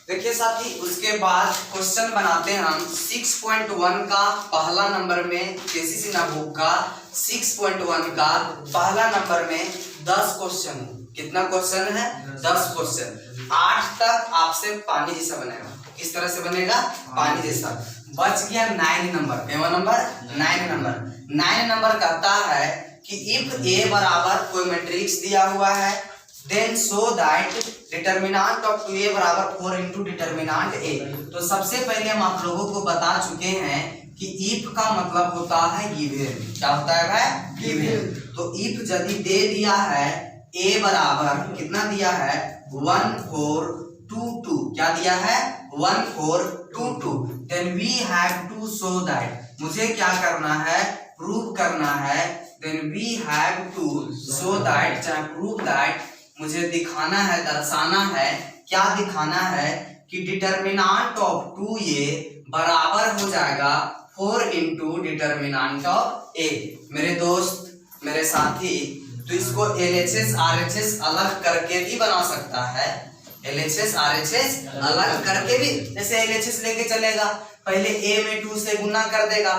देखिए साथी, उसके बाद क्वेश्चन बनाते हैं हम 6.1 का पहला नंबर में केसीसी बुक का 6.1 का पहला नंबर में 10 क्वेश्चन है। कितना क्वेश्चन है? 10 क्वेश्चन। 8 तक आपसे पानी जैसा बनेगा। किस तरह से बनेगा? पानी जैसा। बच गया 9 नंबर। केवा नंबर? 9 नंबर। 9 नंबर कहता है कि इफ ए बराबर कोई मैट्रिक्स दिया हुआ है then show that determinant of 2a बराबर 4 into डिटर्मिनेंट a। तो सबसे पहले हम आप लोगों को बता चुके हैं कि इफ का मतलब होता है गिवन। क्या होता है भाई? गिवन। तो इफ यदि दे दिया है a बराबर कितना दिया है? 1 4 2 2। क्या दिया है? 1 4 2 2। Then we have to show that, मुझे क्या करना है? प्रूव करना है। Then we have to show that, चाहे प्रूव दैट, मुझे दिखाना है, दर्शाना है। क्या दिखाना है? कि डिटर्मिनेंट ऑफ 2a बराबर हो जाएगा 4 into डिटर्मिनेंट ऑफ a। मेरे दोस्त, मेरे साथी, तो इसको LHS RHS अलग करके भी बना सकता है। LHS RHS अलग करके भी, जैसे LHS लेके चलेगा, पहले a में 2 से गुना कर देगा,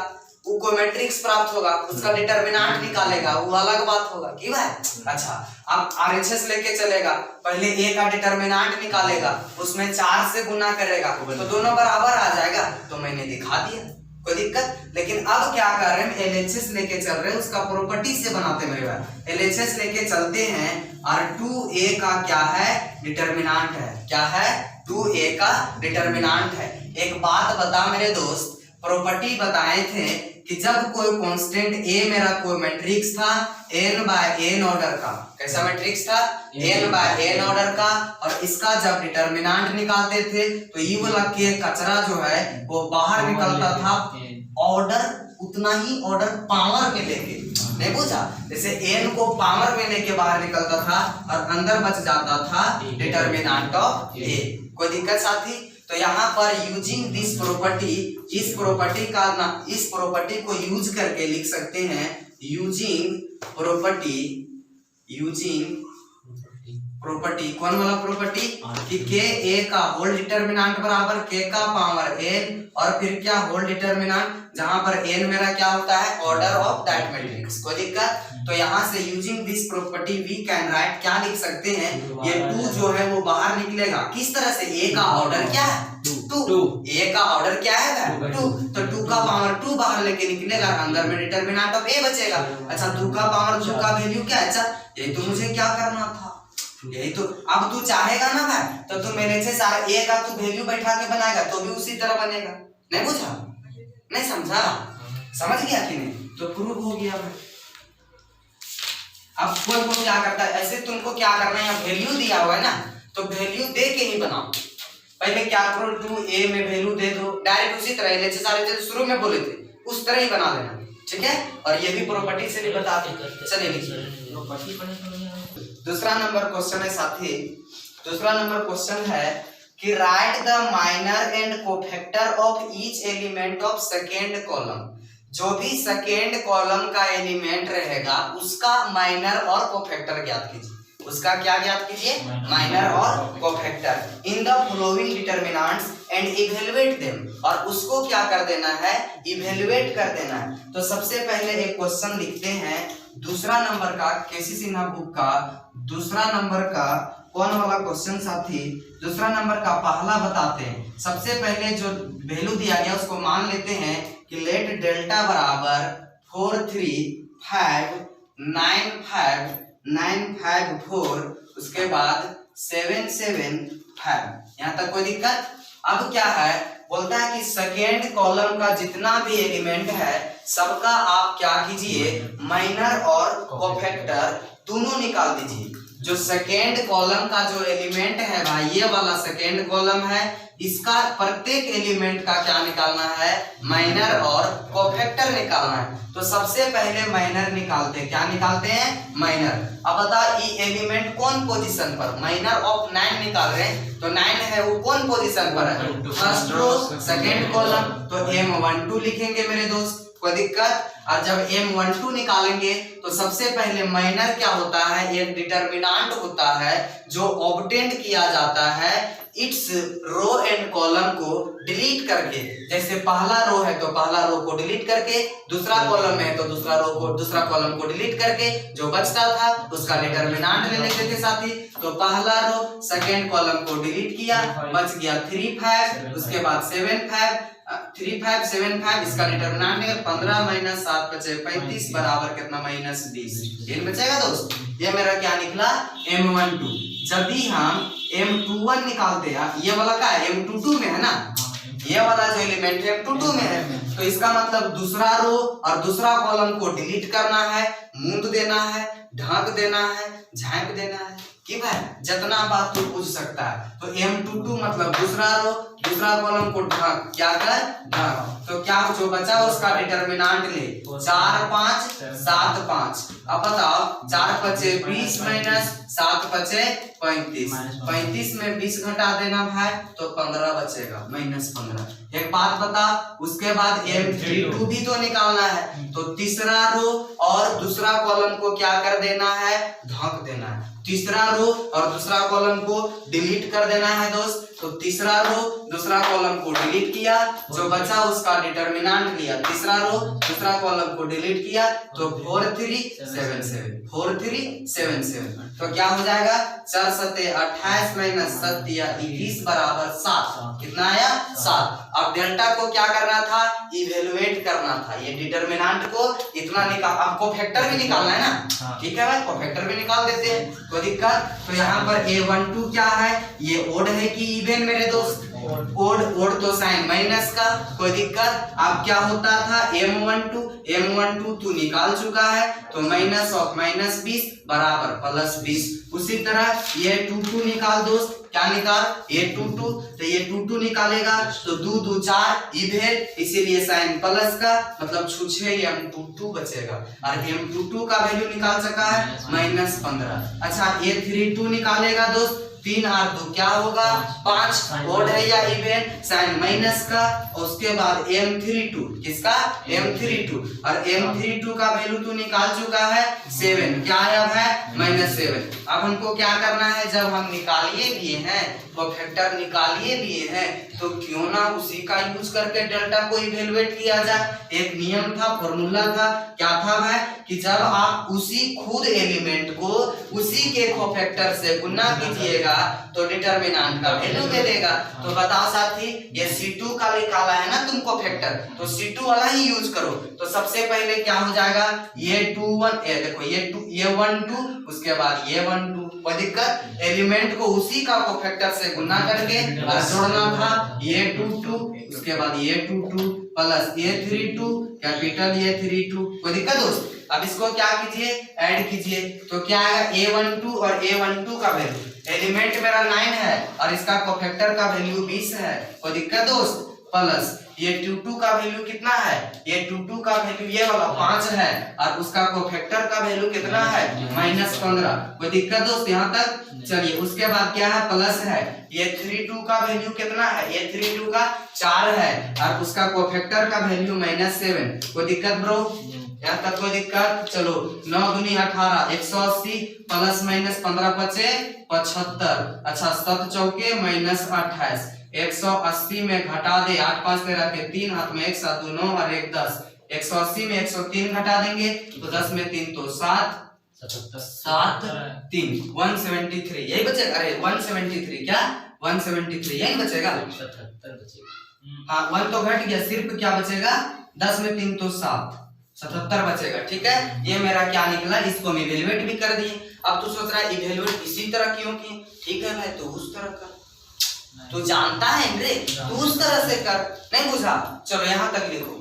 को मैट्रिक्स प्राप्त होगा, उसका डिटर्मिनेंट निकालेगा, वो अलग बात होगा कि भाई। अच्छा, अब RHS लेके चलेगा, पहले a का डिटर्मिनेंट निकालेगा, उसमें 4 से गुना करेगा, तो दोनों बराबर आ जाएगा। तो मैंने दिखा दिया, कोई दिक्कत। लेकिन अब क्या कर रहे हैं? LHS लेके चल रहे हैं, उसका प्रॉपर्टी से बनाते मेरे भाई। LHS लेके चलते हैं और 2a का क्या है? डिटर्मिनेंट है। क्या है? 2a का डिटर्मिनेंट है। एक बात बता मेरे दोस्त, प्रॉपर्टी बताए थे कि जब कोई कांस्टेंट a मेरा कोई मैट्रिक्स था n बाय n ऑर्डर का, कैसा मैट्रिक्स था? n बाय n ऑर्डर का, और इसका जब डिटर्मिनेंट निकालते थे तो ये वाला के कचरा जो है वो बाहर निकलता था ऑर्डर, उतना ही ऑर्डर पावर में लेके, नहीं पूछा? जैसे n को पावर में लेके बाहर निकलता था और अंदर बच जाता था डिटर्मिनेंट ऑफ a। कोई दिक्कत साथी? तो यहाँ पर यूजिंग दिस प्रॉपर्टी, इस प्रॉपर्टी का ना, इस प्रॉपर्टी को यूज करके लिख सकते हैं यूजिंग प्रॉपर्टी, यूजिंग प्रॉपर्टी। कौन वाला प्रॉपर्टी? कि के ए का होल डिटर्मिनेंट बराबर के का पावर n, और फिर क्या? होल डिटर्मिनेंट, जहां पर n मेरा क्या होता है? Order of that matrix. कोई दिक्कत? तो यहाँ से using this property we can write, क्या लिख सकते हैं? ये 2 जो है वो बाहर निकलेगा। किस तरह से? a का ऑर्डर क्या है? 2। a का ऑर्डर क्या है? 2। तो 2 का पावर 2 बाहर लेके निकलेगा, अंदर में डिटर्मिनेंट ऑफ a बचेगा। अच्छा, 2 का पावर 2 का वैल्यू क्या है? अच्छा, यही तो मुझे क्या करना था, यही तो। अब तू चाहेगा ना भाई, तो तू मेरे से सारा a का तू वैल्यू बैठा के बनाएगा तो भी उसी तरह बनेगा। नहीं पूछा? नहीं समझा? समझ गया कि नहीं? तो प्रूव हो गया भाई। अब कोई को क्या करता है, ऐसे तुमको क्या करना है, यहाँ वैल्यू दिया हुआ है ना, तो वैल्यू दे के ही बनाओ। पहले क्या करो, 2a में वैल्यू दे दो, डायरेक्ट उसी तरह LHS RHS शुरू में बोले थे उस तरह ही बना देना, ठीक है? और ये भी प्रॉपर्टी से भी बता दो। चलिए लिखिए। दूसरा नंबर क्वेश्चन है साथी, दूसरा नंबर क्वेश्चन है कि right the minor and cofactor of each element of second column. जो भी सेकेंड कॉलम का एलिमेंट रहेगा उसका माइनर और कोफैक्टर ज्ञात कीजिए। उसका क्या ज्ञात कीजिए? माइनर और cofactor in the following determinants and evaluate them. और उसको क्या कर देना है? इवैल्यूएट कर देना है। तो सबसे पहले एक क्वेश्चन लिखते हैं, दूसरा नंबर का केसीसी बुक का दूसरा नंबर का कौन वाला क्वेश्चन साथी? दूसरा नंबर का पहला बताते हैं। सबसे पहले जो वैल्यू दिया गया उसको मान लेते हैं कि लेट डेल्टा बराबर 4 3 5 9 5 9 5 4, उसके बाद 7 7 5। यहाँ तक कोई दिक्कत? अब क्या है, बोलता है कि सेकेंड कॉलम का जितना भी एलिमेंट है सबका आप क्या कीजिए? माइनर और कोफैक्टर दोनों निकाल दीजिए। जो सेकेंड कॉलम का जो एलिमेंट है भाई, ये वाला सेकेंड कॉलम है, इसका प्रत्येक एलिमेंट का क्या निकालना है? माइनर और कोफैक्टर निकालना है। तो सबसे पहले माइनर निकालते हैं। क्या निकालते हैं? माइनर। अब बता, ये एलिमेंट कौन पोजीशन पर? माइनर ऑफ 9 निकाल रहे हैं, तो 9 है वो कौन पोजीशन पर है? First row second column. तो M12 लिखेंगे मेरे दोस्त, कोई दिक्कत। और जब M12 निकालेंगे तो सबसे पहले माइनर क्या होता है, एक डिटर्मिनेंट होता है जो ऑब्टेंड किया जाता है इट्स रो एंड कॉलम को डिलीट करके। जैसे पहला रो है तो पहला रो को डिलीट करके, दूसरा कॉलम है तो दूसरा कॉलम को डिलीट करके जो बचता था उसका डिटर्मिनेंट ले लेते थे साथी। तो पहला रो सेकेंड कॉलम को डिलीट किया, बच गया 3 5, उसके बाद 7 5 3 5 7 5, इसका डिटर्मिनेंट है 15 - 7 बचे 35 बराबर कितना -20। ये बचेगा दोस्त। ये मेरा क्या निकला M12। जब भी हम M21 निकालते हैं, ये वाला क्या है M22 में है ना, ये वाला जो एलिमेंट है M22 में है, तो इसका मतलब दूसरा रो और दूसरा कॉलम को डिलीट करना है, मूंद देना है, ढक देना है, झाँप देना है कि भाई जितना बात तू पूछ सकता है। तो M22 मतलब दूसरा रो दूसरा कॉलम को ढक, क्या कर ढक। तो क्या जो बचा उसका डिटर्मिनेंट ले 4 5 7 5। अब बताओ 4 बचे 20 - 7 बचे 35, 35 में 20 घटा देना भाई तो 15 बचेगा -15। एक बात बता, उसके बाद M32 भी तो निकालना है, तो तीसरा रो और दूसरा कॉलम को क्या कर देना है, ढक देना है। तीसरा रो और दूसरा कॉलम को डिलीट कर देना है दोस्त। तो तीसरा रो दूसरा कॉलम को डिलीट किया, जो बचा उसका डिटर्मिनेंट लिया, तीसरा रो दूसरा कॉलम को डिलीट किया तो 4 3 7 7 4 3 7 7। तो क्या हो जाएगा 4 7 28 - 7 21 बराबर 7। कितना आया 7। अब डेल्टा को क्या करना था, इवेलुएट करना था। ये डिटर्मिनेंट को इतना निकाल, आपको फैक्टर भी निकालना है ना, ठीक है भाई, को फैक्टर भी निकाल देते हैं, कोई दिक्कत। तो यहाँ पर A12 क्या है, ये ओड है कि इवन मेरे दोस्त, ओड तो साइन माइनस का, कोई दिक्कत। अब क्या होता था M12 तू निकाल चुका है तो -20 बराबर +20। उसी तरह ये 22 निकाल दोस्त, क्या निकाल ये 22, तो ये 22 निकालेगा तो 2 2 4 इवेल, इसीलिए साइन प्लस का मतलब छुछे M22 बचेगा। और M22 का वैल्यू निकाल सका है -15। अच्छा ये 32 निकालेगा दोस्त, 3 और 2 क्या होगा 5, ओड है या इवन, साइन माइनस का। उसके बाद M32 किसका M32, और M32 का वैल्यू तू निकाल चुका है 7, क्या आया है -7। अब हमको क्या करना है, जब हम निकालिए लिए हैं तो फैक्टर निकालिए लिए हैं तो क्यों ना उसी का यूज करके डेल्टा को इवेलुएट किया जाए। एक नियम था, फॉर्मूला था, क्या था भाई कि जब आप उसी खुद एलिमेंट को उसी के कोफैक्टर से गुना कीजिएगा तो डिटर्मिनेंट का वैल्यू दे देगा। तो बताओ साथी, ये C2 का निकाला है ना तुमको फैक्टर, तो C2 वाला ही यूज करो। तो सबसे पहले क्या हो जाएगा, ये 2 1, देखो ये 1 2, उसके बाद ये 1 2, कोई दिक्कत। एलिमेंट को उसी का कोफैक्टर से गुना करके और जोड़ना था, ये 2 2, उसके बाद ये 2 2 प्लस ये 3 2, कैपिटल ये 3 2, कोई दिक्कत दोस्त। अब इसको क्या कीजिए, ऐड कीजिए, तो क्या आएगा A12 और A12 का वैल्यू, एलिमेंट मेरा 9 है और इसका कोफैक्टर का वैल्यू 20 है, कोई दिक्कत दोस्त। प्लस ये 22 का वैल्यू कितना है, ये 22 का वैल्यू ये वाला 5 है और उसका कोफैक्टर का वैल्यू कितना है -15, कोई दिक्कत दोस्त यहाँ तक। चलिए उसके बाद क्या है, प्लस है, ये 32 का वैल्यू कितना है, ये 32 का 4 है और उसका कोफैक्टर का वैल्यू -7, कोई दिक्कत ब्रो यहाँ तक, कोई दिक्कत। चलो 9 दूनी 18, 180 प्लस माइनस 15 बचे 75। अच्छा 7 चौके -28, 180 में घटा दे 8 5 13 के 3 हाथ में 1 7 2 9 और 1 10, 180 में 103 घटा देंगे तो 10 में 3 तो 7 7 3 173, यही बचेगा। अरे 173 क्या 173 यही बचेगा, 77 बचेगा। हाँ 1 तो घट गया, सिर्फ क्या बचेगा 10 में 3 तो 7 77 बचेगा, ठीक है। ये मेरा क्या निकला, इसको हम इवेलुएट भी कर दिए। अब तू सोच रहा है इवेलुएट इसी तरह क्यों की, ठीक है भाई तो उस तरह कर, तू जानता है रे, तू उस तरह से कर, नहीं बुझा। चलो यहाँ तक लिखो।